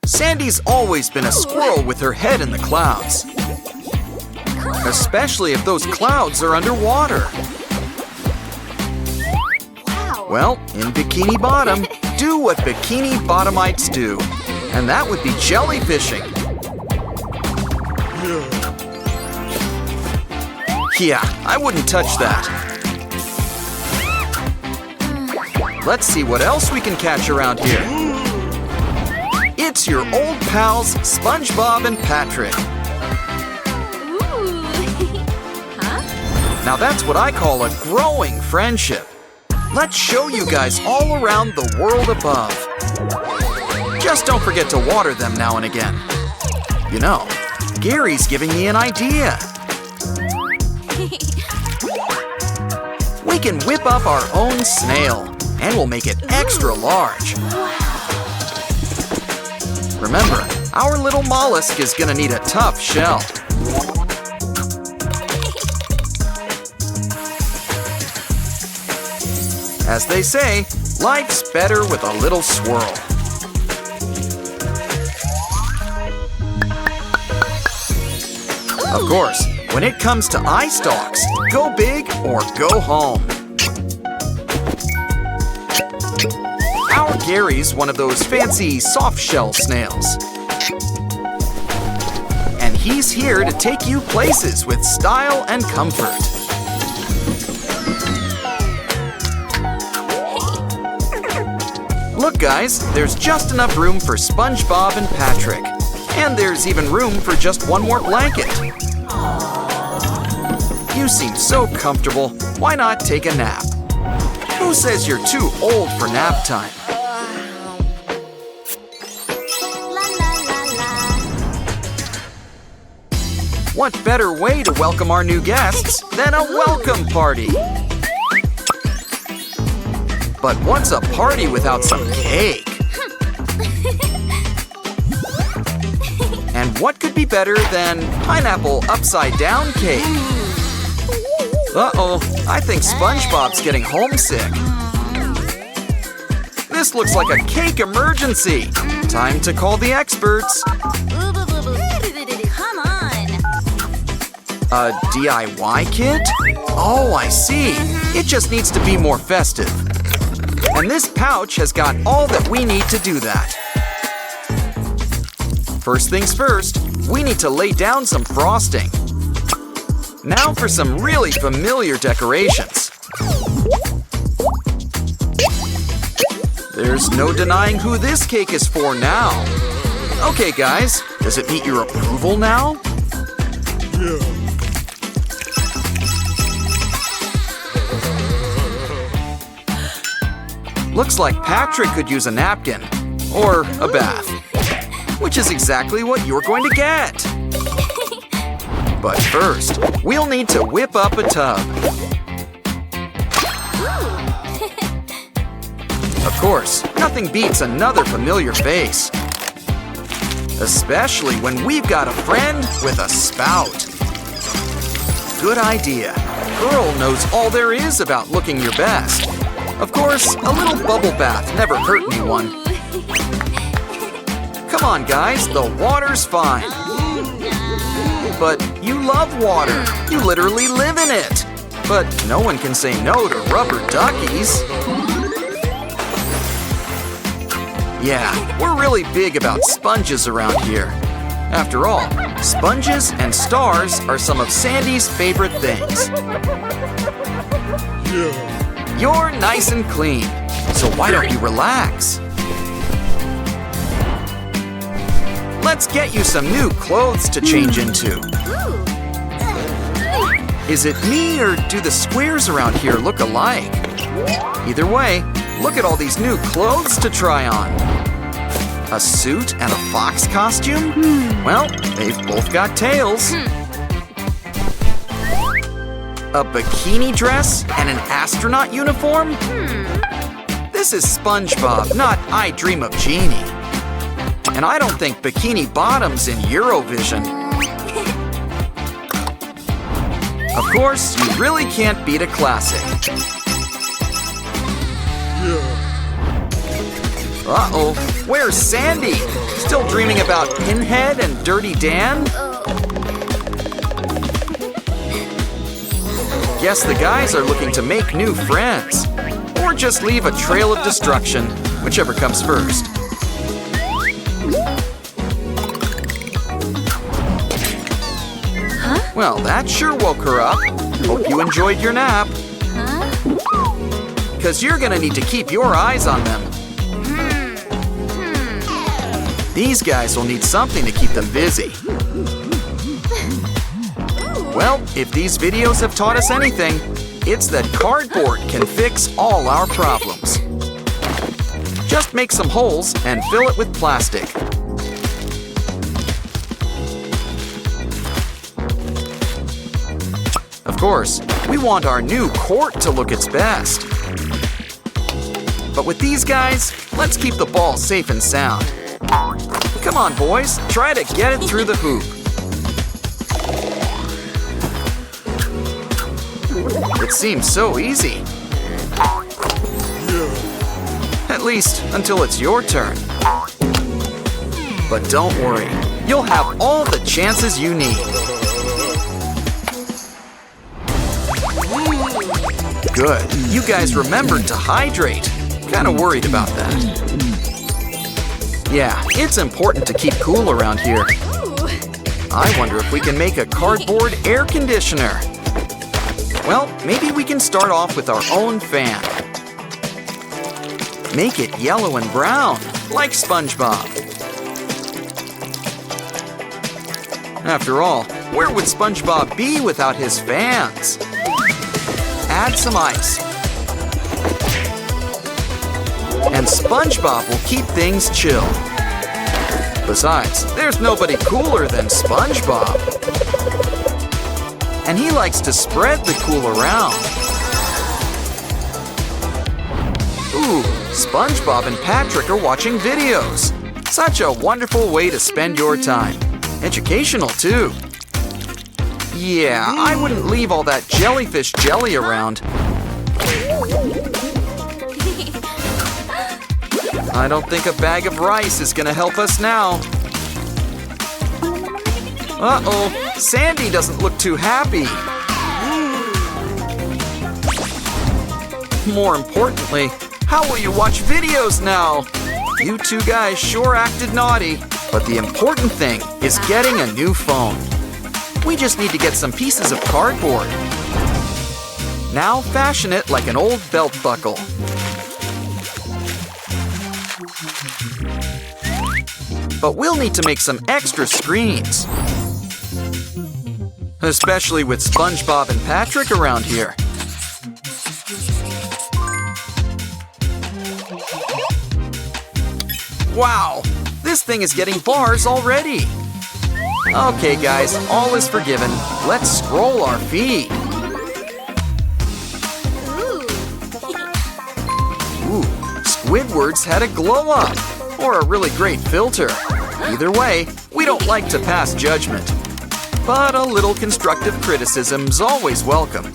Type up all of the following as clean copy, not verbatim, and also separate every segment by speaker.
Speaker 1: Sandy's always been a squirrel with her head in the clouds. Especially if those clouds are underwater. Well, in Bikini Bottom, do what Bikini Bottomites do. And that would be jellyfishing. Yeah, I wouldn't touch that. Let's see what else we can catch around here. It's your old pals, SpongeBob and Patrick. Now that's what I call a growing friendship. Let's show you guys all around the world above. Just don't forget to water them now and again. You know, Gary's giving me an idea. We can whip up our own snail, and we'll make it extra large. Remember, our little mollusk is gonna need a tough shell. As they say, life's better with a little swirl. Of course, when it comes to eye stalks, go big or go home. Our Gary's one of those fancy soft-shell snails. And he's here to take you places with style and comfort. Look guys, there's just enough room for SpongeBob and Patrick. And there's even room for just one more blanket. You seem so comfortable, why not take a nap? Who says you're too old for nap time? What better way to welcome our new guests than a welcome party? But what's a party without some cake? And what could be better than pineapple upside-down cake? Uh-oh, I think SpongeBob's getting homesick. This looks like a cake emergency. Time to call the experts.
Speaker 2: Come on.
Speaker 1: A DIY kit? Oh, I see. It just needs to be more festive. And this pouch has got all that we need to do that. First things first, we need to lay down some frosting. Now for some really familiar decorations. There's no denying who this cake is for now. Okay guys, does it meet your approval now?
Speaker 3: Yeah.
Speaker 1: Looks like Patrick could use a napkin, or a bath, which is exactly what you're going to get. But first, we'll need to whip up a tub. Of course, nothing beats another familiar face. Especially when we've got a friend with a spout. Good idea. Earl knows all there is about looking your best. Of course, a little bubble bath never hurt anyone. Come on, guys, the water's fine. But you love water. You literally live in it. But no one can say no to rubber duckies. Yeah, we're really big about sponges around here. After all, sponges and stars are some of Sandy's favorite things.
Speaker 3: Yeah.
Speaker 1: You're nice and clean, so why don't you relax? Let's get you some new clothes to change into. Is it me, or do the squares around here look alike? Either way, look at all these new clothes to try on. A suit and a fox costume? Well, they've both got tails. A bikini dress and an astronaut uniform? This is SpongeBob, not I Dream of Jeannie. And I don't think Bikini Bottom's in Eurovision. Of course, you really can't beat a classic.
Speaker 3: Yeah.
Speaker 1: Uh-oh, where's Sandy? Still Dreaming about Pinhead and Dirty Dan? Guess the guys are looking to make new friends. Or just leave a trail of destruction, whichever comes first. Well, that sure woke her up. Hope you enjoyed your nap. Because you're gonna need to keep your eyes on them. These guys will need something to keep them busy. Well, if these videos have taught us anything, it's that cardboard can fix all our problems. Just make some holes and fill it with plastic. Of course, we want our new court to look its best. But with these guys, let's keep the ball safe and sound. Come on, boys, try to get it through the hoop. It seems so easy. At least until it's your turn. But don't worry, you'll have all the chances you need. Good, you guys remembered to hydrate. Kinda worried about that. Yeah, it's important to keep cool around here. I wonder if we can make a cardboard air conditioner. Well, maybe we can start off with our own fan. Make it yellow and brown, like SpongeBob. After all, where would SpongeBob be without his fans? Add some ice. And SpongeBob will keep things chill. Besides, there's nobody cooler than SpongeBob. And he likes to spread the cool around. Ooh, SpongeBob and Patrick are watching videos. Such a wonderful way to spend your time. Educational, too. Yeah, I wouldn't leave all that jellyfish jelly around. I don't think a bag of rice is gonna help us now. Uh-oh, Sandy doesn't look too happy. More importantly, how will you watch videos now? You two guys sure acted naughty, but the important thing is getting a new phone. We just need to get some pieces of cardboard. Now fashion it like an old belt buckle. But we'll need to make some extra screens. Especially with SpongeBob and Patrick around here. Wow, this thing is getting bars already. Okay guys, all is forgiven. Let's scroll our feed. Ooh, Squidward's had a glow up. Or a really great filter. Either way, we don't like to pass judgment. But a little constructive criticism's always welcome.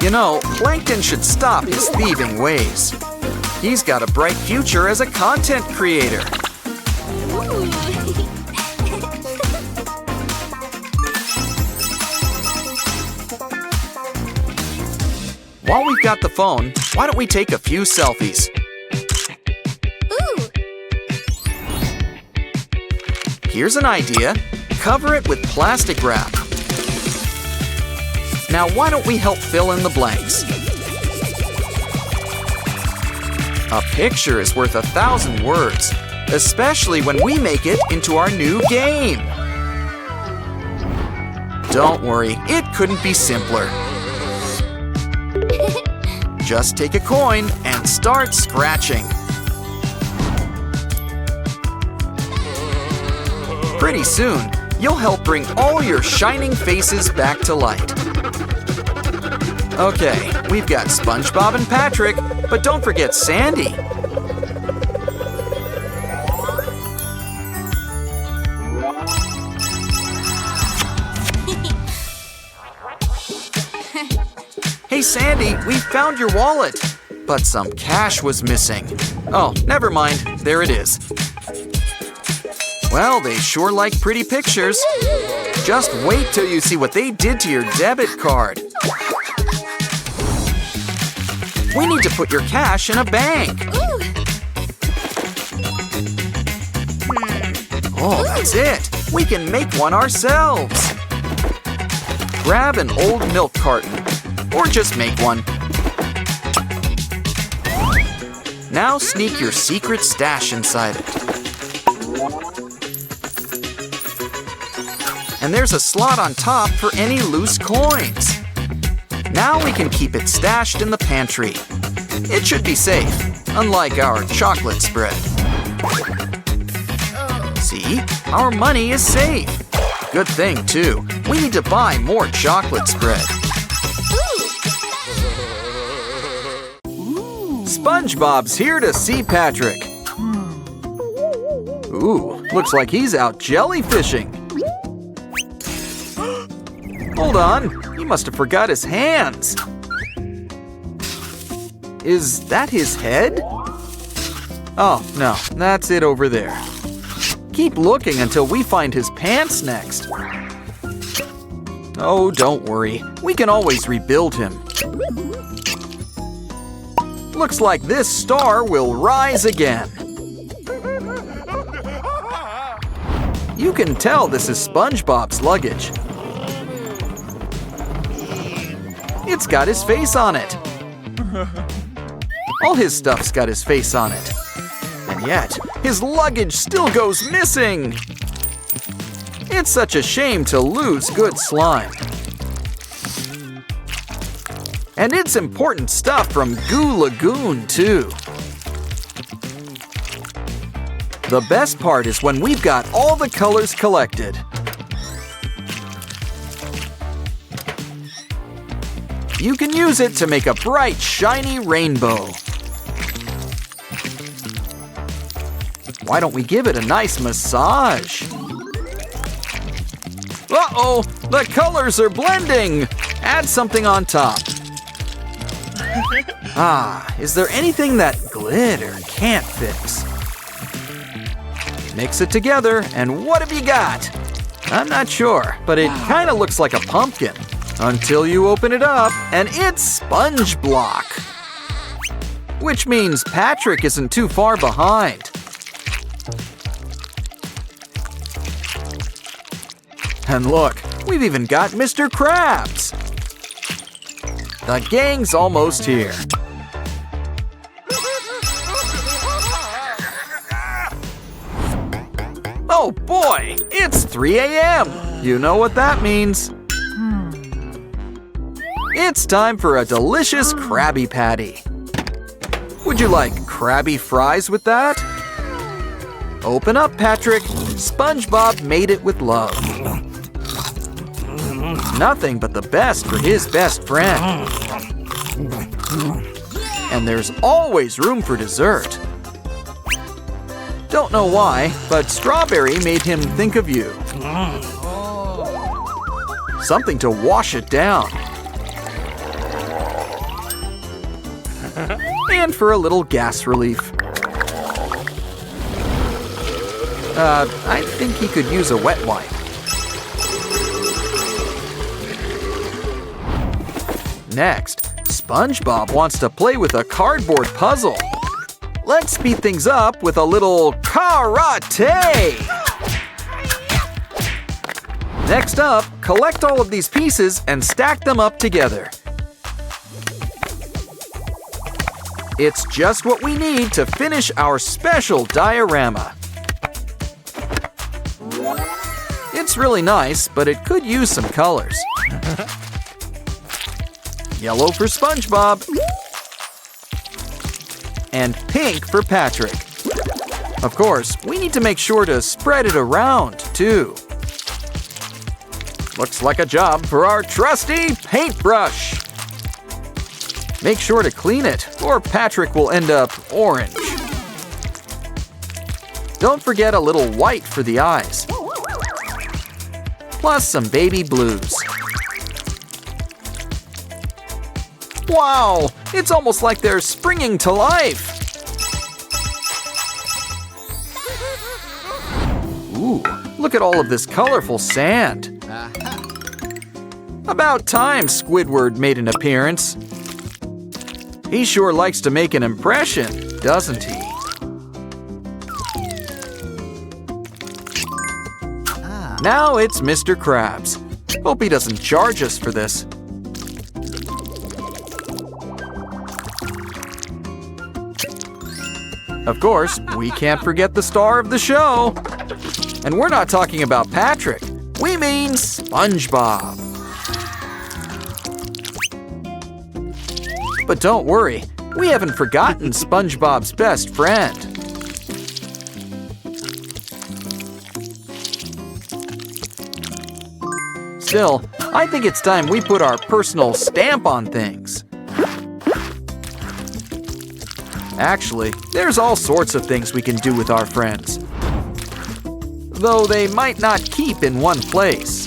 Speaker 1: You know, Plankton should stop his thieving ways. He's got a bright future as a content creator. While we've got the phone, why don't we take a few selfies? Here's an idea. Cover it with plastic wrap. Now why don't we help fill in the blanks? A picture is worth 1,000 words, especially when we make it into our new game. Don't worry, it couldn't be simpler. Just take a coin and start scratching. Pretty soon, you'll help bring all your shining faces back to light. Okay, we've got SpongeBob and Patrick, but don't forget Sandy. Hey Sandy, we found your wallet, but some cash was missing. Oh, never mind, there it is. Well, they sure like pretty pictures. Just wait till you see what they did to your debit card. We need to put your cash in a bank. Oh, that's it. We can make one ourselves. Grab an old milk carton, or just make one. Now sneak your secret stash inside it. And there's a slot on top for any loose coins. Now we can keep it stashed in the pantry. It should be safe, unlike our chocolate spread. See? Our money is safe. Good thing, too. We need to buy more chocolate spread. SpongeBob's here to see Patrick. Ooh, looks like he's out jellyfishing. Hold on, he must have forgot his hands. Is that his head? Oh, no, that's it over there. Keep looking until we find his pants next. Oh, don't worry. We can always rebuild him. Looks like this star will rise again. You can tell this is SpongeBob's luggage. It's got his face on it. All his stuff's got his face on it. And yet, his luggage still goes missing. It's such a shame to lose good slime. And it's important stuff from Goo Lagoon, too. The best part is when we've got all the colors collected. You can use it to make a bright, shiny rainbow. Why don't we give it a nice massage? Uh-oh, the colors are blending. Add something on top. Ah, is there anything that glitter can't fix? Mix it together, and what have you got? I'm not sure, but it kind of looks like a pumpkin. Until you open it up, and it's Sponge Block. Which means Patrick isn't too far behind. And look, we've even got Mr. Krabs. The gang's almost here. Oh boy, it's 3 a.m. You know what that means. It's time for a delicious Krabby Patty. Would you like Krabby fries with that? Open up, Patrick. SpongeBob made it with love. Nothing but the best for his best friend. And there's always room for dessert. Don't know why, but strawberry made him think of you. Something to wash it down. And for a little gas relief. I think he could use a wet wipe. Next, SpongeBob wants to play with a cardboard puzzle. Let's speed things up with a little karate! Next up, collect all of these pieces and stack them up together. It's just what we need to finish our special diorama. It's really nice, but it could use some colors. Yellow for SpongeBob. And pink for Patrick. Of course, we need to make sure to spread it around, too. Looks like a job for our trusty paintbrush. Make sure to clean it, or Patrick will end up orange. Don't forget a little white for the eyes. Plus some baby blues. Wow, it's almost like they're springing to life. Ooh, look at all of this colorful sand. About time Squidward made an appearance. He sure likes to make an impression, doesn't he? Now it's Mr. Krabs. Hope he doesn't charge us for this. Of course, we can't forget the star of the show. And we're not talking about Patrick. We mean SpongeBob. But don't worry, we haven't forgotten SpongeBob's best friend. Still, I think it's time we put our personal stamp on things. Actually, there's all sorts of things we can do with our friends. Though they might not keep in one place.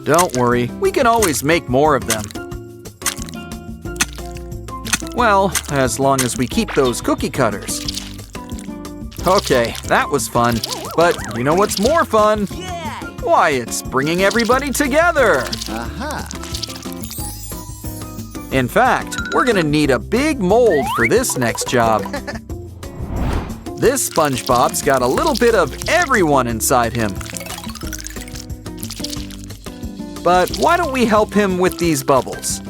Speaker 1: Don't worry, we can always make more of them. Well, as long as we keep those cookie cutters. Okay, that was fun. But you know what's more fun? Why, it's bringing everybody together. In fact, we're gonna need a big mold for this next job. This SpongeBob's got a little bit of everyone inside him. But why don't we help him with these bubbles?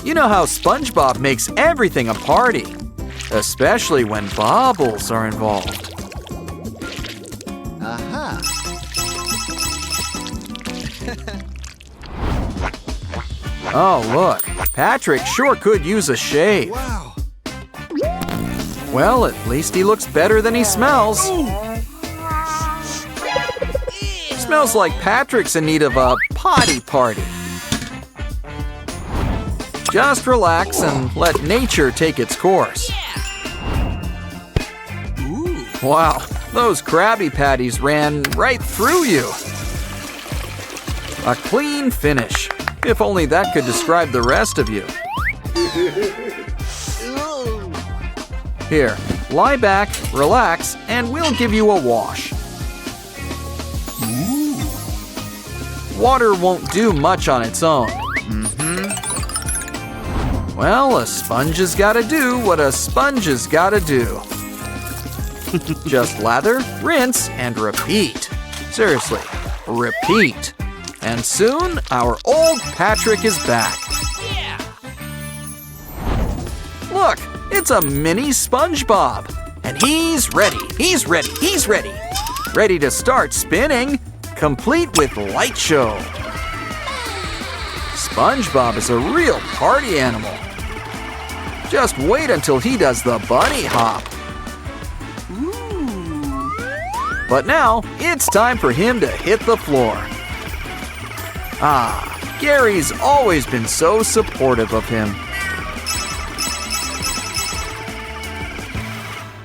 Speaker 1: You know how SpongeBob makes everything a party, especially when bubbles are involved. Oh, look, Patrick sure could use a shave.
Speaker 3: Wow.
Speaker 1: Well, at least he looks better than he smells. Smells like Patrick's in need of a potty party. Just relax and let nature take its course. Wow, those Krabby Patties ran right through you. A clean finish. If only that could describe the rest of you. Here, lie back, relax, and we'll give you a wash. Water won't do much on its own. Well, a sponge has gotta do what a sponge has gotta do. Just lather, rinse, and repeat. Seriously, repeat. And soon, our old Patrick is back. Look, it's a mini SpongeBob. And he's ready, he's ready, he's ready. Ready to start spinning, complete with light show. SpongeBob is a real party animal. Just wait until he does the bunny hop. But now, it's time for him to hit the floor. Ah, Gary's always been so supportive of him.